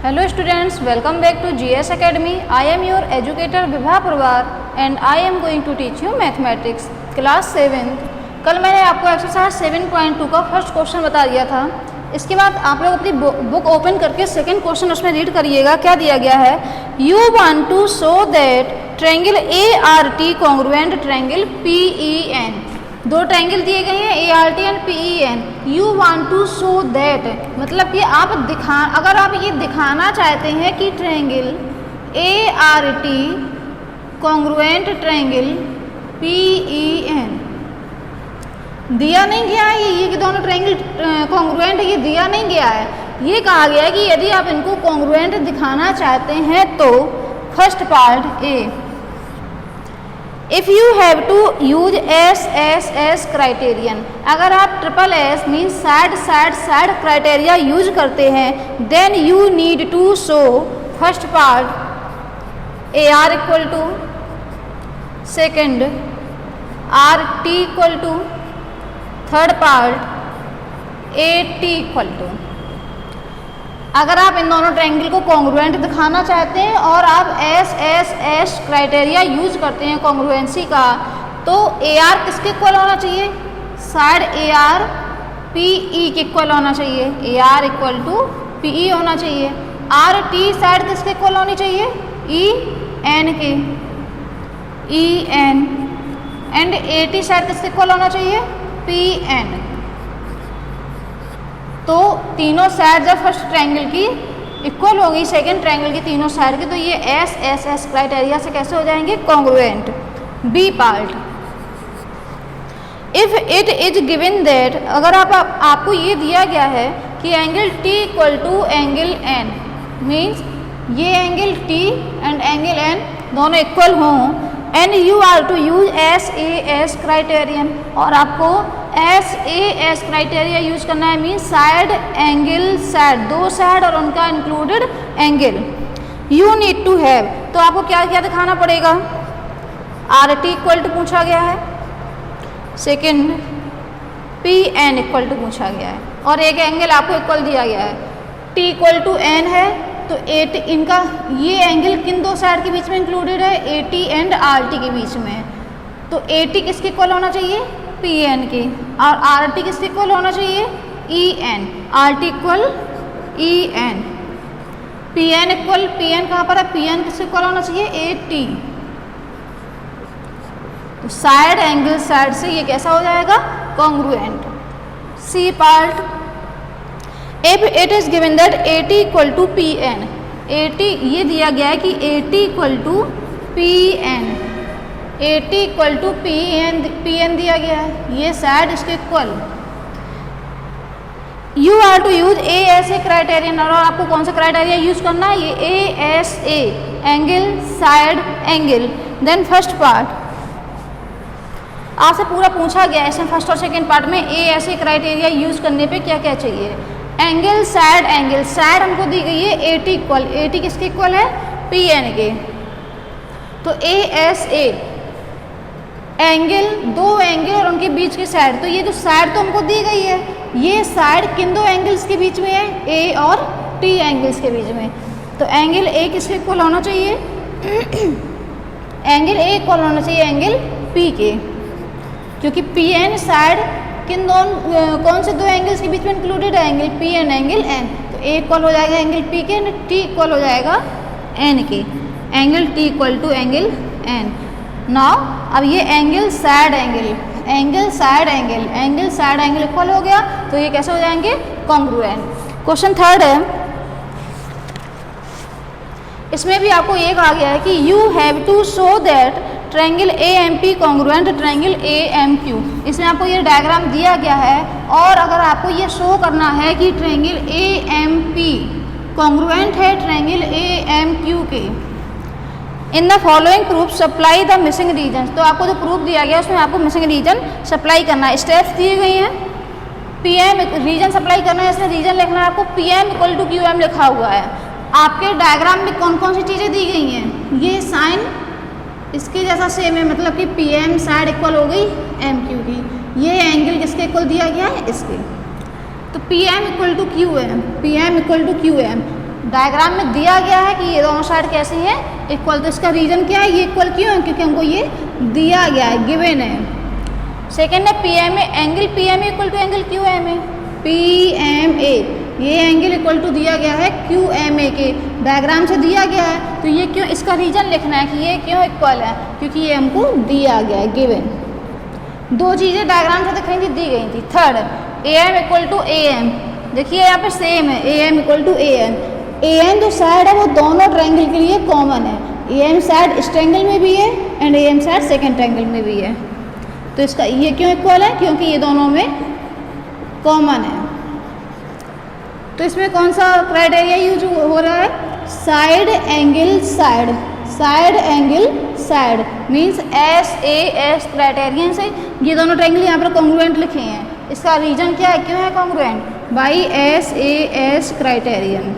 Hello students, welcome back to GS Academy. I am your educator Vibha Purwar and I am going to teach you mathematics class 7th. कल मैंने आपको exercise 7.2 का first question बता दिया था। इसके बाद आप लोग अपनी बुक ओपन करके सेकंड क्वेश्चन उसमें रीड करिएगा। क्या दिया गया है, you want to show that triangle ART congruent triangle PEN। दो ट्रायंगल दिए गए हैं ART and PEN। You want to show that मतलब कि आप अगर आप ये दिखाना चाहते हैं कि triangle ART congruent triangle PEN दिया नहीं गया है, ये कि दोनों ट्रायंगल कॉन्ग्रुएंट ये दिया नहीं गया है। ये कहा गया है कि यदि आप इनको कॉन्ग्रुएंट दिखाना चाहते हैं तो first part A, if you have to use SSS criterion, अगर आप triple S means side criteria use करते हैं then you need to show first part AR equal to, second RT equal to, third part AT equal to. अगर आप इन दोनों triangle को congruent दिखाना चाहते हैं और आप SSS क्राइटेरिया यूज करते हैं कॉन्ग्रुएंसी का, तो AR किसके इक्वल होना चाहिए, साइड AR PE के इक्वल होना चाहिए, AR इक्वल टू PE होना चाहिए। RT साइड किसके इक्वल होनी चाहिए, EN के, EN एंड AT साइड किसके इक्वल होना चाहिए, PN। तो तीनों साइड जब फर्स्ट ट्रायंगल की इक्वल होगी सेकंड ट्रायंगल की तीनों साइड की, तो ये SSS क्राइटेरिया से कैसे हो जाएंगे, congruent. B part, if it is given that, अगर आपको ये दिया गया है कि angle T equal to angle N means ये angle T and angle N दोनों इक्वल हों and you are to use SAS criterion, और आपको SAS क्राइटेरिया यूज करना है मीन्स साइड एंगल साइड, दो साइड और उनका included angle. You need to have, तो आपको क्या क्या दिखाना पड़ेगा, RT इक्वल टू पूछा गया है, सेकेंड PN इक्वल टू पूछा गया है और एक एंगल आपको इक्वल दिया गया है T इक्वल टू N है। तो AT इनका ये एंगल किन दो साइड के बीच में इंक्लूडेड है, AT एंड RT के बीच में। तो AT किसके इक्वल होना चाहिए, PN के, और RT किसके इक्वल होना चाहिए, EN। RT equal EN, PN equal, PN कहाँ पर है, PN किसके इक्वल होना चाहिए, AT। तो साइड एंगल साइड से ये कैसा हो जाएगा, congruent. C part, if it is given that AT equal to PN, AT ये दिया गया है कि AT equal to PN, AT equal to PN दिया गया है, ये साइड इसके equal. You are to use ASA criterion, और आपको कौन सा क्राइटेरिया यूज करना है, ये ASA angle side angle. Then first part, आपसे पूरा पूछा गया है फर्स्ट और सेकेंड पार्ट में ASA क्राइटेरिया यूज करने पे क्या क्या चाहिए, एंगल साइड हमको दी गई है AT इक्वल, AT किसके इक्वल है, PN के। तो ASA एंगल, दो एंगल और उनके बीच की साइड, तो ये जो साइड तो हमको दी गई है, ये साइड किन दो एंगल्स के बीच में है, A और T एंगल्स के बीच में। तो एंगल A किसके इक्वल होना चाहिए एंगल A इक्वल होना चाहिए एंगल P के, क्योंकि PN साइड किन दोनों कौन से दो एंगल्स के बीच में इंक्लूडेड है, angle P and angle N। तो A इक्वल हो जाएगा एंगल P के एंड T इक्वल हो जाएगा N के, angle T equal to angle N। Now अब ये एंगल साइड एंगल इक्वल हो गया, तो ये कैसे हो जाएंगे, कॉन्ग्रुएंट। क्वेश्चन थर्ड है, इसमें भी आपको ये कहा गया है कि you have to show that triangle AMP congruent triangle AMQ। इसमें आपको ये डायग्राम दिया गया है और अगर आपको ये शो करना है कि ट्रायंगल AMP कॉन्ग्रुएंट है ट्रायंगल AMQ के, in the following proof supply the missing reason, तो आपको जो प्रूफ दिया गया उसमें आपको मिसिंग रीजन सप्लाई करना है। स्टेप्स दिए गए हैं, PM रीजन सप्लाई करना है, इसमें रीजन लिखना है आपको, PM इक्वल टू QM लिखा हुआ है। आपके डायग्राम में कौन कौन सी चीज़ें दी गई हैं, ये साइन इसके जैसा सेम है, मतलब कि PM साइड इक्वल हो गई MQ की, ये एंगल किसके इक्वल दिया गया है, इसके। तो Pm equal to Q M, Pm equal to Q M. Diagram में दिया गया है कि ये दोनों साइड कैसी हैं, इक्वल। तो इसका रीजन क्या है, ये इक्वल क्यों है, क्योंकि हमको ये दिया गया है, गिवन है। सेकेंड है P M A, angle P M A equal to angle Q M A, P M A, ये एंगल इक्वल टू दिया गया है क्यू एम ए के, डायग्राम से दिया गया है। तो ये क्यों, इसका रीजन लिखना है कि ये क्यों इक्वल है, क्योंकि ये हमको दिया गया है, गिवन। दो चीज़ें डायग्राम से दिखाई थी, दी गई थी। Third, A M equal to A M, देखिए यहाँ पे सेम है, A M equal to A M. A M जो साइड है वो दोनों ट्रायंगल के लिए कॉमन है, ए एम साइड इस ट्रायंगल में भी है and A M side second triangle में भी है। तो इसका ये क्यों इक्वल है, क्योंकि ये दोनों में कॉमन है। तो इसमें कौन सा क्राइटेरिया यूज हो रहा है, side angle side, side angle side means S A S criterion से ये दोनों ट्रायंगल यहाँ पर कॉन्ग्रुएंट लिखे हैं। इसका रीजन क्या है, क्यों है congruent, by S A S criterion,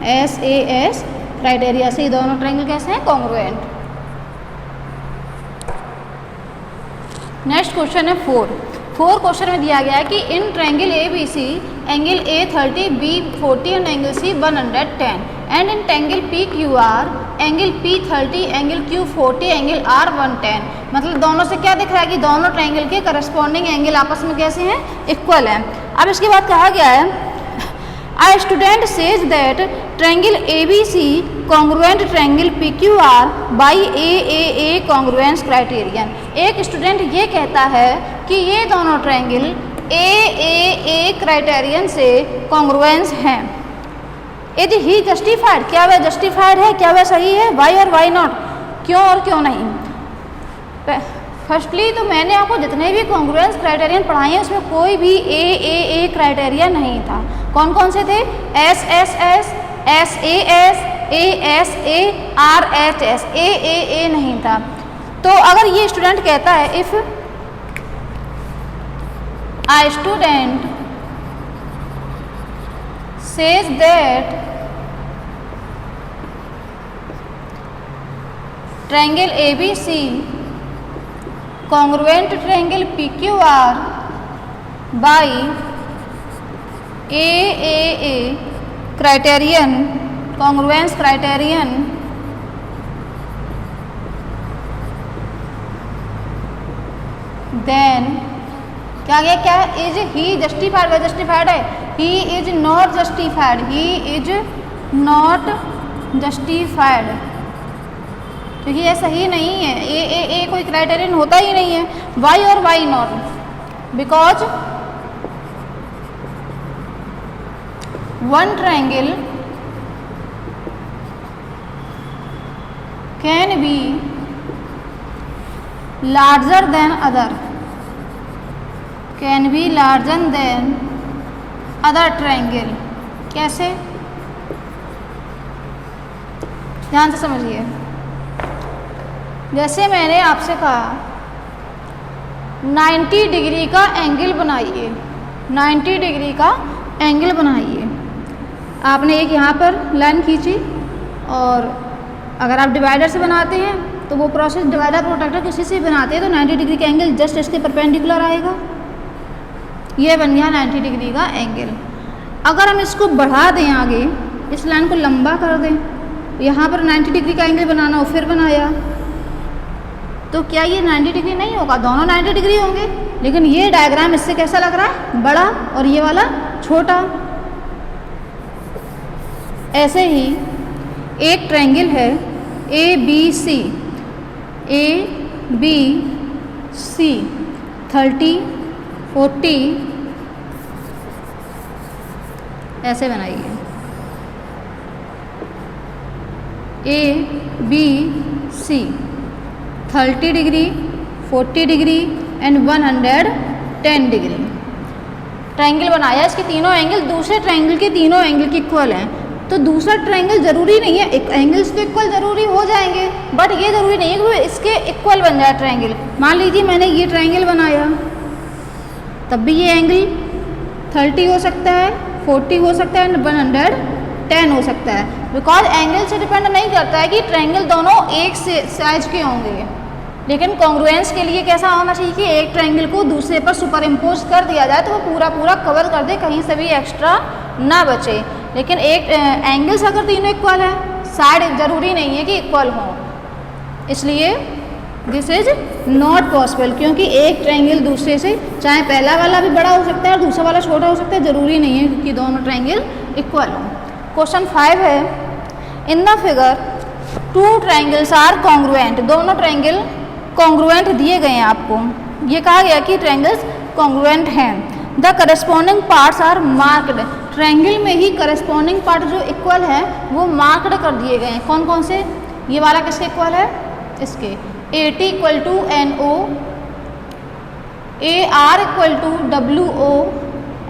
S A S criteria से ये दोनों ट्रायंगल कैसे हैं, कॉन्ग्रुएंट। नेक्स्ट क्वेश्चन है 4 क्वेश्चन में दिया गया है कि in triangle A B C angle A 30 B 40 and angle C 110 and in triangle P Q R angle P 30 angle Q 40 angle R 110। मतलब दोनों से क्या दिख रहा है कि दोनों ट्रायंगल के करस्पॉन्डिंग एंगल आपस में कैसे हैं, इक्वल हैं। अब इसके बाद कहा गया है A student says that triangle ABC congruent triangle PQR by AAA congruence criterion। एक स्टूडेंट ये कहता है कि ये दोनों ट्रायंगल AAA क्राइटेरियन से कॉन्ग्रुएंस हैं। यदि ही जस्टिफाइड, क्या वह जस्टिफाइड है, क्या वह सही है, वाई और वाई नॉट, क्यों और क्यों नहीं। फर्स्टली तो मैंने आपको जितने भी कॉन्ग्रुएंस क्राइटेरियन पढ़ाए हैं उसमें कोई भी AAA क्राइटेरिया नहीं था। कौन कौन से थे, S S S, S A S, A S A, R H S, AAA नहीं था। तो अगर ये स्टूडेंट कहता है if a student says that triangle ABC congruent triangle PQR by AAA criterion congruence criterion then क्या गया, क्या इज ही जस्टिफाइड, वह जस्टिफाइड है, he is not justified, he is not justified, क्योंकि ये सही नहीं है, ए कोई क्राइटेरियन होता ही नहीं है। वाई और why not, because one triangle can be larger than other, can be larger than other triangle. कैसे, ध्यान से समझिए। जैसे मैंने आपसे कहा 90 डिग्री का एंगल बनाइए, 90 डिग्री का एंगल बनाइए। आपने एक यहाँ पर लाइन खींची और अगर आप डिवाइडर से बनाते हैं तो वो प्रोसेस डिवाइडर प्रोट्रैक्टर किसी से बनाते हैं तो 90 डिग्री का एंगल जस्ट इसके परपेंडिकुलर आएगा। ये बन गया 90 डिग्री का एंगल। अगर हम इसको बढ़ा दें आगे, इस लाइन को लंबा कर दें, यहाँ पर 90 डिग्री का एंगल बनाना हो, फिर बनाया, तो क्या ये 90 डिग्री नहीं होगा, दोनों 90 डिग्री होंगे। लेकिन ये डायग्राम इससे कैसा लग रहा है, बड़ा, और ये वाला छोटा। ऐसे ही एक ट्रायंगल है ABC, ABC 30 40 ऐसे बनाइए, ABC 30 degree 40 degree and 110 degree triangle बनाया। इसके तीनों एंगल दूसरे ट्रायंगल के तीनों एंगल के इक्वल हैं। तो दूसरा ट्रायंगल जरूरी नहीं है, एक एंगल्स तो इक्वल जरूरी हो जाएंगे, बट ये जरूरी नहीं है कि इसके इक्वल बन जाए ट्रायंगल। मान लीजिए मैंने ये ट्रायंगल बनाया, तब भी ये एंगल 30 हो सकता है, 40 हो सकता है एंड 110 हो सकता है। बिकॉज एंगल से डिपेंड नहीं करता है कि ट्रायंगल दोनों एक से साइज के होंगे। लेकिन कॉन्ग्रुएंस के लिए कैसा होना चाहिए कि एक ट्रायंगल को दूसरे पर सुपर इम्पोज कर दिया जाए तो वो पूरा पूरा कवर कर दे, कहीं से भी एक्स्ट्रा ना बचे। लेकिन एक एंगल्स अगर तीनों इक्वल है, साइड ज़रूरी नहीं है कि इक्वल हों, इसलिए दिस इज नॉट पॉसिबल, क्योंकि एक ट्रायंगल दूसरे से, चाहे पहला वाला भी बड़ा हो सकता है और दूसरा वाला छोटा हो सकता है, ज़रूरी नहीं है कि दोनों ट्रायंगल इक्वल हों। क्वेश्चन 5 है, in the figure two triangles are congruent, दोनों ट्रायंगल कॉन्ग्रुएंट दिए गए हैं आपको। ये कहा गया कि ट्रायंगल्स कॉन्ग्रुएंट हैं। The corresponding parts are marked, triangle में ही करस्पॉन्डिंग पार्ट जो इक्वल है वो मार्क्ड कर दिए गए हैं। कौन कौन से? ये वाला किसके इक्वल है? इसके AT equal to NO, AR equal to WO,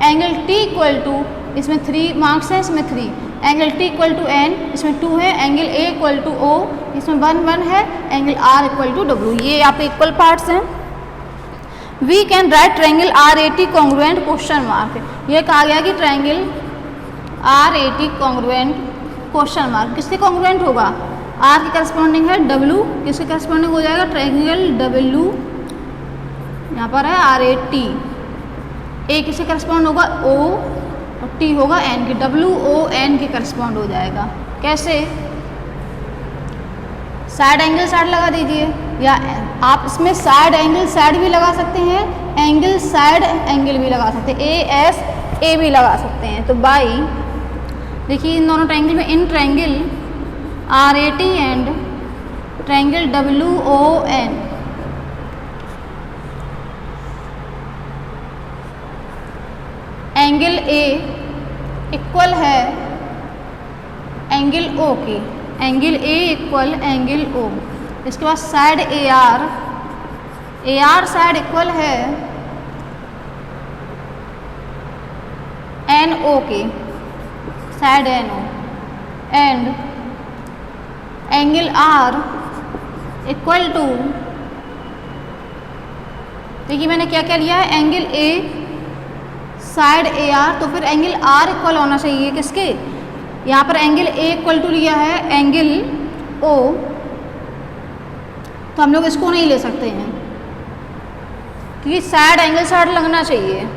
angle T equal to, इसमें 3 मार्क्स हैं, इसमें 3, angle T equal to N, इसमें 2 है, angle A equal to O, इसमें 1 है, angle R equal to W, ये आपके इक्वल पार्ट्स हैं। We can write triangle RAT congruent question mark, ये कहा गया कि triangle RAT congruent question mark किसके कॉन्ग्रुएंट होगा? R के करस्पॉन्डिंग है, W किसके करस्पॉन्डिंग हो जाएगा? ट्रायंगल W, यहाँ पर है RAT, A किसके करस्पॉन्ड होगा? O, और T होगा N के, WON के करस्पॉन्ड हो जाएगा। कैसे? साइड एंगल साइड लगा दीजिए, या आप इसमें साइड एंगल साइड भी लगा सकते हैं, एंगल साइड एंगल भी लगा सकते हैं, ASA भी लगा सकते हैं। तो बाई, देखिए इन दोनों ट्रायंगल में, in triangle RAT and triangle WON, angle A equal है एंगल O के, angle A equal angle O। इसके बाद साइड AR साइड इक्वल है NO के, side NO, and angle R equal to, देखिए मैंने क्या क्या लिया है, एंगल A साइड AR, तो फिर एंगल R इक्वल होना चाहिए किसके? यहाँ पर एंगल A इक्वल टू लिया है एंगल O, तो हम लोग इसको नहीं ले सकते हैं क्योंकि साइड एंगल साइड लगना चाहिए।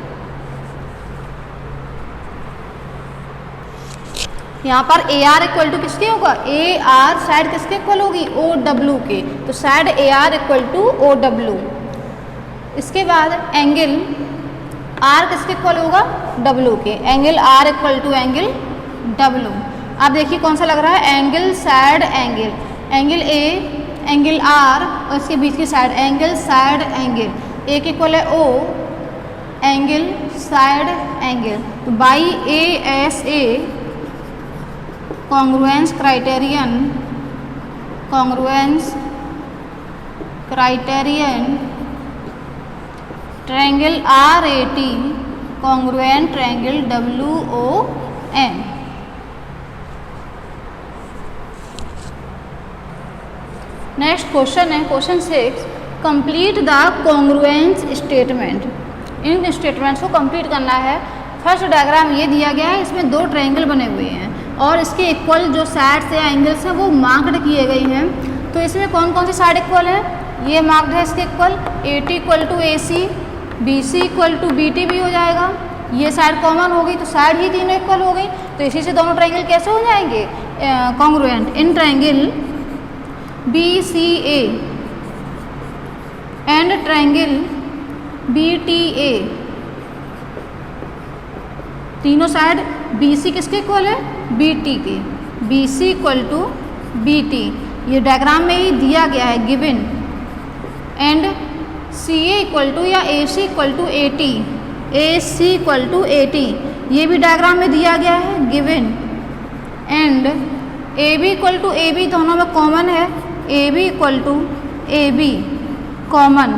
यहाँ पर AR इक्वल टू किसके होगा? AR साइड किसके इक्वल होगी? OW के, तो side AR equal to OW। इसके बाद एंगल R किसके इक्वल होगा? W के, angle R equal to angle W। अब देखिए कौन सा लग रहा है? Angle side angle, angle A angle R और इसके बीच की side angle side angle, A के इक्वल है O, एंगल साइड एंगल, तो by ASA congruence criterion, congruence criterion triangle RAT congruent triangle WON। Next question है question 6, complete the congruence statement. इन statements को कंप्लीट करना है। फर्स्ट डायग्राम ये दिया गया है, इसमें 2 ट्रायंगल बने हुए हैं और इसके इक्वल जो साइड्स या एंगल्स हैं वो मार्क्ड किए गए हैं। तो इसमें कौन कौन सी साइड इक्वल है? ये मार्क्ड है इसके equal, AT equal to AC, BC equal to BT भी हो जाएगा। ये साइड कॉमन हो गई तो साइड ही तीनों इक्वल हो गई, तो इसी से दोनों ट्रायंगल कैसे हो जाएंगे? Congruent. In triangle BCA and triangle BTA, तीनों साइड BC किसके इक्वल है? BT के, BC इक्वल टू BT, ये डायग्राम में ही दिया गया है given. And CA equal to या AC equal to AT, AC equal to AT, ये भी डायग्राम में दिया गया है given. And AB equal to AB दोनों में कॉमन है, AB equal to AB common,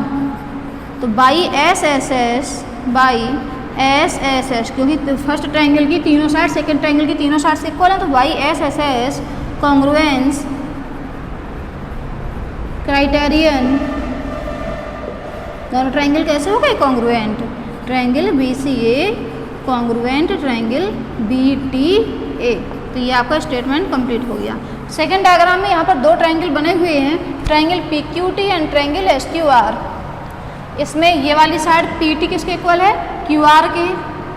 तो बाई SSS क्योंकि फर्स्ट ट्रायंगल की तीनों साइड सेकंड ट्रायंगल की तीनों साइड से इक्वल है, तो बाई SSS कॉन्ग्रुएंस क्राइटेरियन दोनों ट्रायंगल कैसे हो गए? Congruent. Triangle BCA congruent triangle BTA, तो ये आपका स्टेटमेंट कंप्लीट हो गया। सेकंड डायग्राम में यहाँ पर 2 ट्रायंगल बने हुए हैं, triangle PQT and triangle SQR। इसमें ये वाली साइड PT किसके इक्वल है? QR के,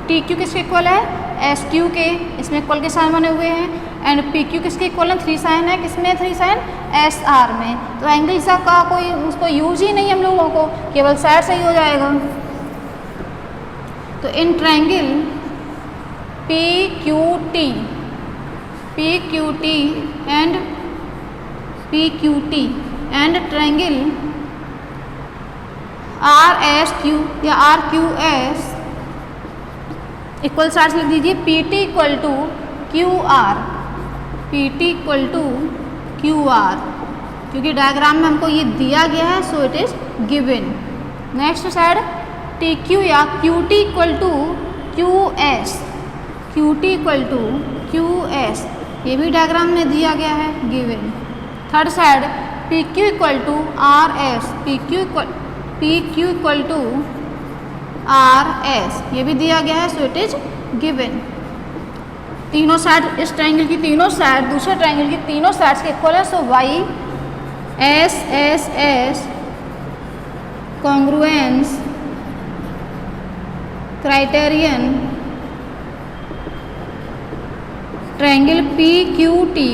TQ किसके इक्वल है? एस क्यू के, इसमें इक्वल के साइन बने हुए हैं, एंड पी क्यू किसके इक्वल है, 3 साइन है, किसमें 3 साइन, एस आर में। तो एंगल का कोई उसको यूज ही नहीं हम लोगों को, केवल साइड से ही हो जाएगा। तो इन triangle P Q T and triangle R S Q या R Q S equal sides लिख दीजिए, P T equal to Q R, P T equal to Q R, क्योंकि डायग्राम में हमको ये दिया गया है, so it is given. Next side T Q या Q T equal to Q S, Q T equal to Q S, ये भी डायग्राम में दिया गया है, given. Third side P Q equal to R S, P Q equal to R S, ये भी दिया गया है, सो इट इज गिवन। तीनों साइड इस ट्रायंगल की तीनों साइड दूसरे ट्रायंगल की तीनों साइड्स के इक्वल है, so by S S S congruence criterion triangle P Q T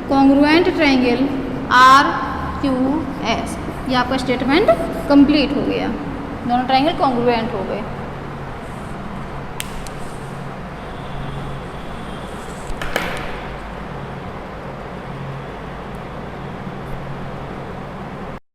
congruent triangle R Q S. ये आपका स्टेटमेंट कंप्लीट हो गया, दोनों ट्रायंगल कॉन्ग्रुएंट हो गए।